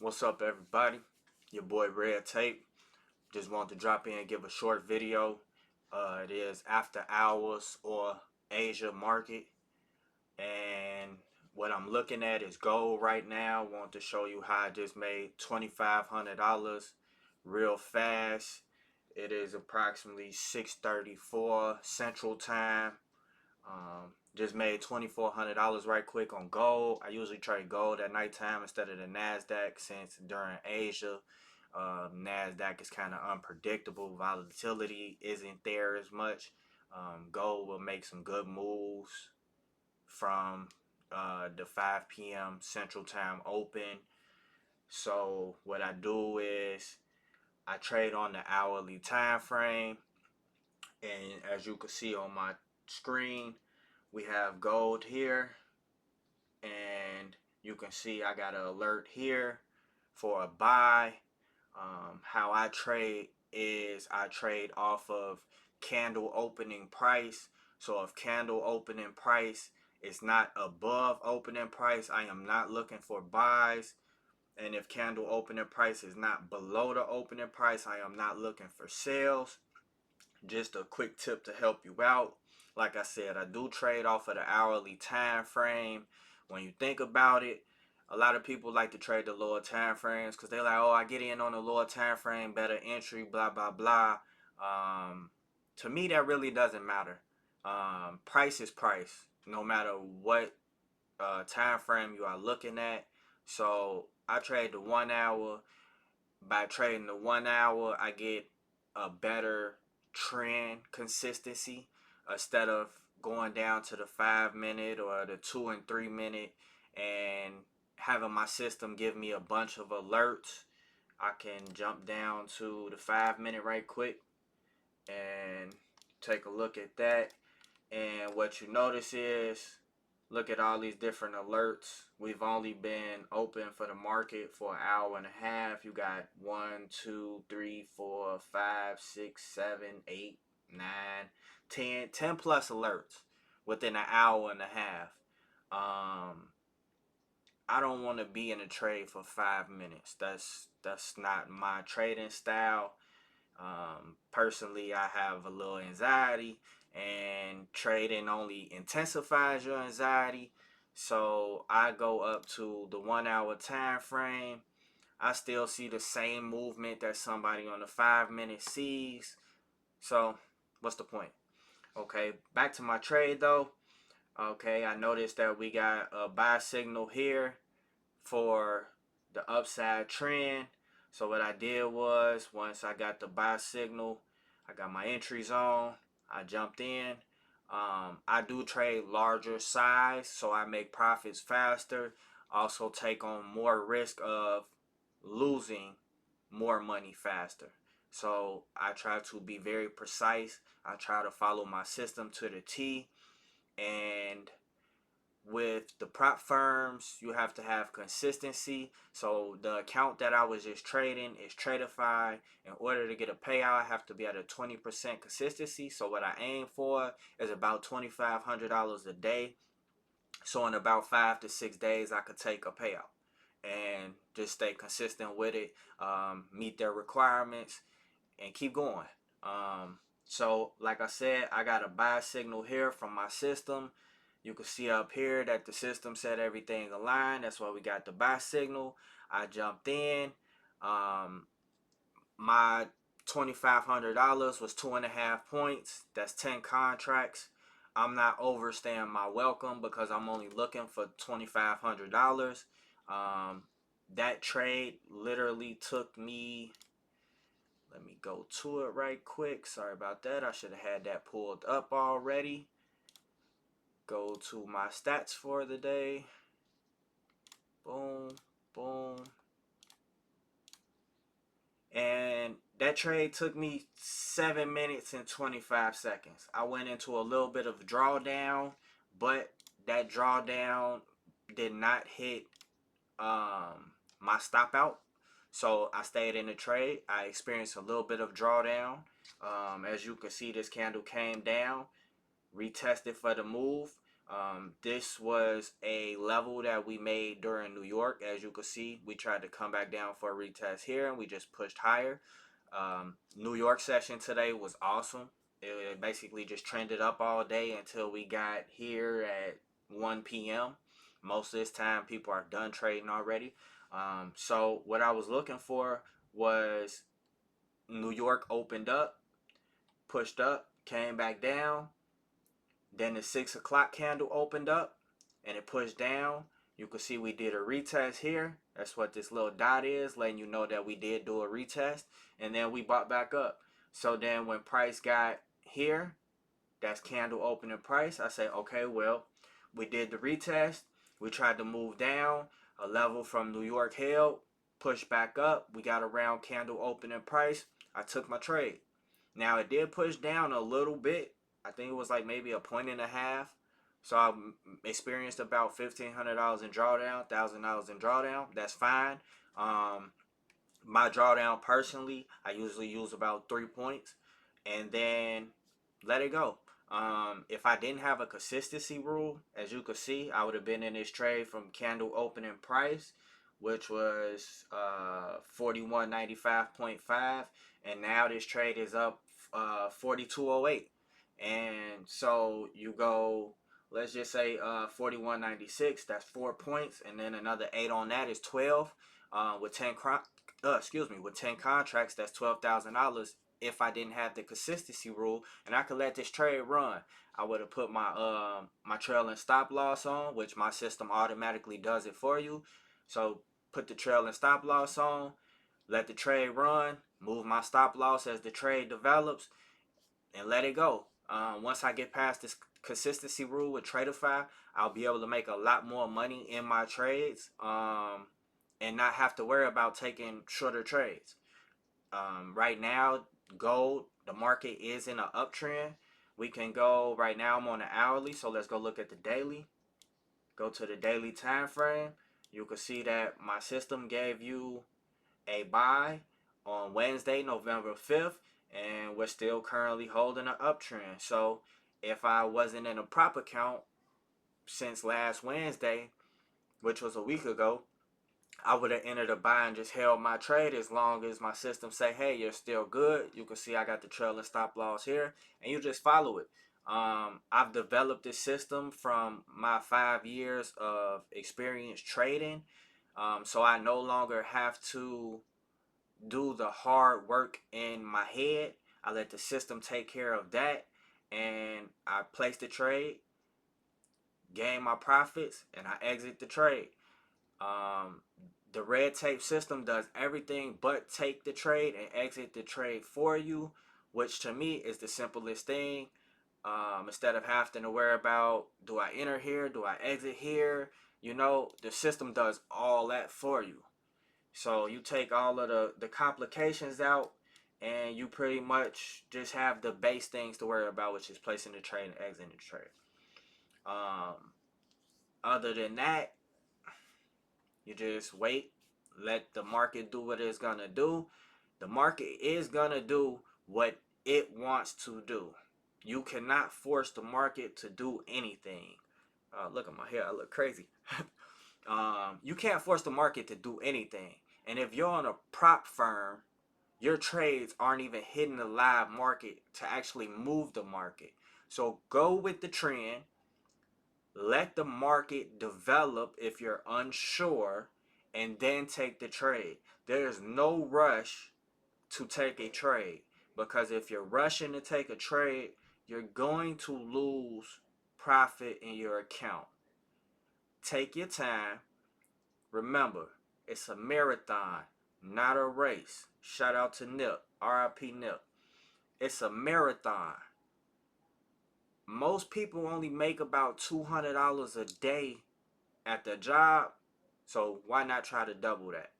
What's up, everybody? Your boy Red Tape. Just wanted to drop in and give a short video. It is after hours or Asia market, and what I'm looking at is gold right now. Want to show you how I just made $2,500 real fast. It is approximately 6:34 Central Time. Just made $2,400 right quick on gold. I usually trade gold at nighttime instead of the Nasdaq, since during Asia, Nasdaq is kind of unpredictable. Volatility isn't there as much. Gold will make some good moves from the 5 p.m. Central Time open. So what I do is I trade on the hourly time frame, and as you can see on my screen, we have gold here, and you can see I got an alert here for a buy. How I trade is I trade off of candle opening price. So if candle opening price is not above opening price, I am not looking for buys. And if candle opening price is not below the opening price, I am not looking for sales. Just a quick tip to help you out. Like I said, I do trade off of the hourly time frame. When you think about it, a lot of people like to trade the lower time frames because they're like, oh, I get in on the lower time frame, better entry, blah blah blah. To me, that really doesn't matter. Price is price, no matter what time frame you are looking at. So I trade the 1 hour. By trading the 1 hour, I get a better trend consistency instead of going down to the 5 minute or the 2 and 3 minute and having my system give me a bunch of alerts. I can jump down to the 5 minute right quick and take a look at that. And what you notice is, look at all these different alerts. We've only been open for the market for an hour and a half. You got 1, 2, 3, 4, 5, 6, 7, 8, 9, 10 plus alerts within an hour and a half. I don't want to be in a trade for 5 minutes. That's not my trading style. Personally, I have a little anxiety, and trading only intensifies your anxiety. So I go up to the 1 hour time frame. I still see the same movement that somebody on the 5 minute sees. So what's the point? Okay, back to my trade though. Okay, I noticed that we got a buy signal here for the upside trend. So what I did was, once I got the buy signal, I got my entries on, I jumped in. I do trade larger size, so I make profits faster. Also take on more risk of losing more money faster. So I try to be very precise. I try to follow my system to the T. And with the prop firms, you have to have consistency. So the account that I was just trading is Tradify. In order to get a payout, I have to be at a 20% consistency. So what I aim for is about $2,500 a day. So in about 5 to 6 days, I could take a payout and just stay consistent with it, meet their requirements, and keep going. So like I said, I got a buy signal here from my system. You can see up here that the system said everything aligned. That's why we got the buy signal. I jumped in. My $2,500 was 2.5 points. That's 10 contracts. I'm not overstaying my welcome because I'm only looking for $2,500. That trade literally took me, let me go to it right quick. Sorry about that. I should have had that pulled up already. Go to my stats for the day. Boom, boom. And that trade took me 7 minutes and 25 seconds. I went into a little bit of drawdown, but that drawdown did not hit my stop out. So I stayed in the trade. I experienced a little bit of drawdown. As you can see, this candle came down, retested for the move. This was a level that we made during New York. As you can see, we tried to come back down for a retest here, and we just pushed higher. New York session today was awesome. It basically just trended up all day until we got here at 1 p.m. Most of this time, people are done trading already. So what I was looking for was New York opened up, pushed up, came back down. Then the 6 o'clock candle opened up and it pushed down. You can see we did a retest here. That's what this little dot is, letting you know that we did do a retest. And then we bought back up. So then when price got here, that's candle opening price. I say, okay, well, we did the retest. We tried to move down. A level from New York held, pushed back up. We got around candle opening price. I took my trade. Now it did push down a little bit. I think it was like maybe a point and a half. So I experienced about $1,500 in drawdown, $1,000 in drawdown. That's fine. My drawdown personally, I usually use about 3 points and then let it go. If I didn't have a consistency rule, as you can see, I would have been in this trade from candle opening price, which was 41.95.5, and now this trade is up 42.08. And so you go, let's just say 41.96, that's 4 points, and then another 8 on that is 12. With 10 with 10 contracts, that's $12,000 if I didn't have the consistency rule, and I could let this trade run. I would have put my my trailing stop loss on, which my system automatically does it for you. So put the trailing stop loss on, let the trade run, move my stop loss as the trade develops, and let it go. Once I get past this consistency rule with Traderify, I'll be able to make a lot more money in my trades, and not have to worry about taking shorter trades. Right now, gold, the market is in an uptrend. We can go right now. I'm on the hourly, so let's go look at the daily. Go to the daily time frame. You can see that my system gave you a buy on Wednesday, November 5th, and we're still currently holding an uptrend. So if I wasn't in a prop account since last Wednesday, which was a week ago, I would have entered a buy and just held my trade as long as my system say, hey, you're still good. You can see I got the trailing stop loss here, and you just follow it. I've developed this system from my 5 years of experience trading, so I no longer have to do the hard work in my head. I let the system take care of that, and I place the trade, gain my profits, and I exit the trade. Um, the red tape system does everything but take the trade and exit the trade for you, which to me is the simplest thing. Instead of having to worry about, do I enter here, do I exit here, the system does all that for you. So you take all of the complications out, and you pretty much just have the base things to worry about, which is placing the trade and exiting the trade. Other than that, you just wait, let the market do what it's gonna do. The market is gonna do what it wants to do. You cannot force the market to do anything. Look at my hair, I look crazy. You can't force the market to do anything. And if you're on a prop firm, your trades aren't even hitting the live market to actually move the market. So go with the trend. Let the market develop if you're unsure, and then take the trade. There's no rush to take a trade, because if you're rushing to take a trade, you're going to lose profit in your account. Take your time. Remember, it's a marathon, not a race. Shout out to Nip, RIP Nip. It's a marathon. Most people only make about $200 a day at their job, so why not try to double that?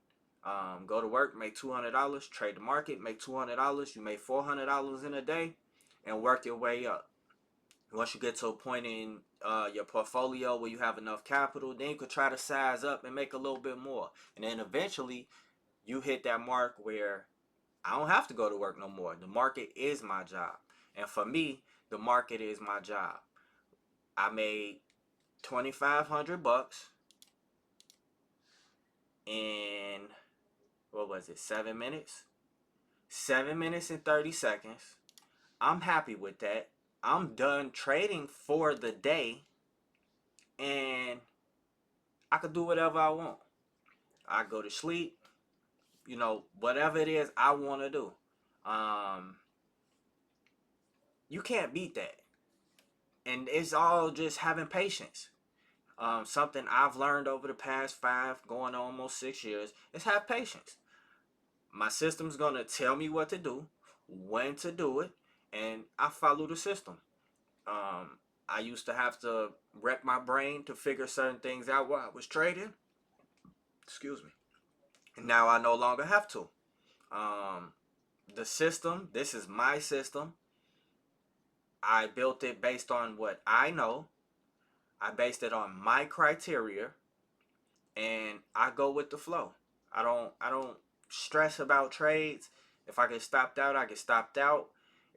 Go to work, make $200, trade the market, make $200. You make $400 in a day, and work your way up. Once you get to a point in your portfolio where you have enough capital, then you could try to size up and make a little bit more. And then eventually, you hit that mark where I don't have to go to work no more. The market is my job. And for me, the market is my job. I made $2,500 in, what was it, 7 minutes? 7 minutes and 30 seconds. I'm happy with that. I'm done trading for the day, and I could do whatever I want. I go to sleep, whatever it is I want to do. You can't beat that. And it's all just having patience. Something I've learned over the past 5, going on almost 6 years, is have patience. My system's going to tell me what to do, when to do it, and I follow the system. I used to have to wreck my brain to figure certain things out while I was trading. Excuse me. And now I no longer have to. The system, this is my system. I built it based on what I know. I based it on my criteria, and I go with the flow. I don't stress about trades. If I get stopped out, I get stopped out.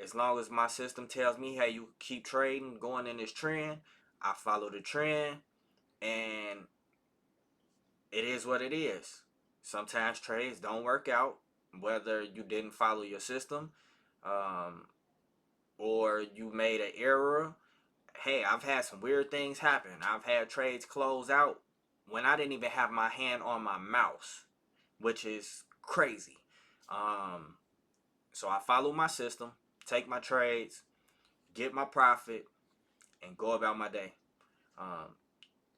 As long as my system tells me, hey, you keep trading, going in this trend, I follow the trend, and it is what it is. Sometimes trades don't work out, whether you didn't follow your system, or you made an error. Hey, I've had some weird things happen. I've had trades close out when I didn't even have my hand on my mouse, which is crazy. So I follow my system, take my trades, get my profit, and go about my day.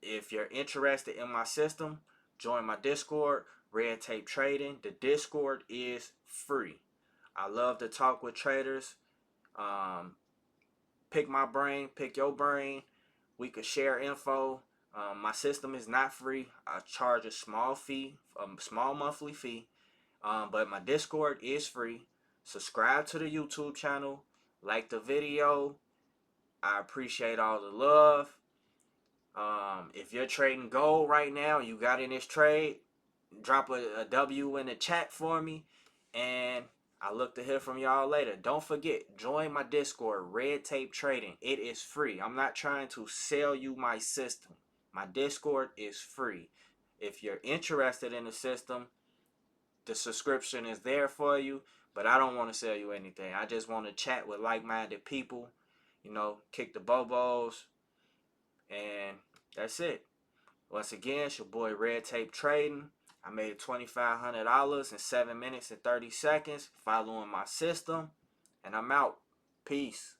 If you're interested in my system, join my Discord, Red Tape Trading. The Discord is free. I love to talk with traders. Pick my brain, pick your brain. We could share info. My system is not free. I charge a small fee, a small monthly fee. But my Discord is free. Subscribe to the YouTube channel. Like the video. I appreciate all the love. If you're trading gold right now, you got in this trade, drop a W in the chat for me, and I look to hear from y'all later. Don't forget, join my Discord, Red Tape Trading. It is free. I'm not trying to sell you my system. My Discord is free. If you're interested in the system, the subscription is there for you, but I don't want to sell you anything. I just want to chat with like-minded people, kick the bobos, and that's it. Once again, it's your boy Red Tape Trading. I made $2,500 in 7 minutes and 30 seconds following my system, and I'm out. Peace.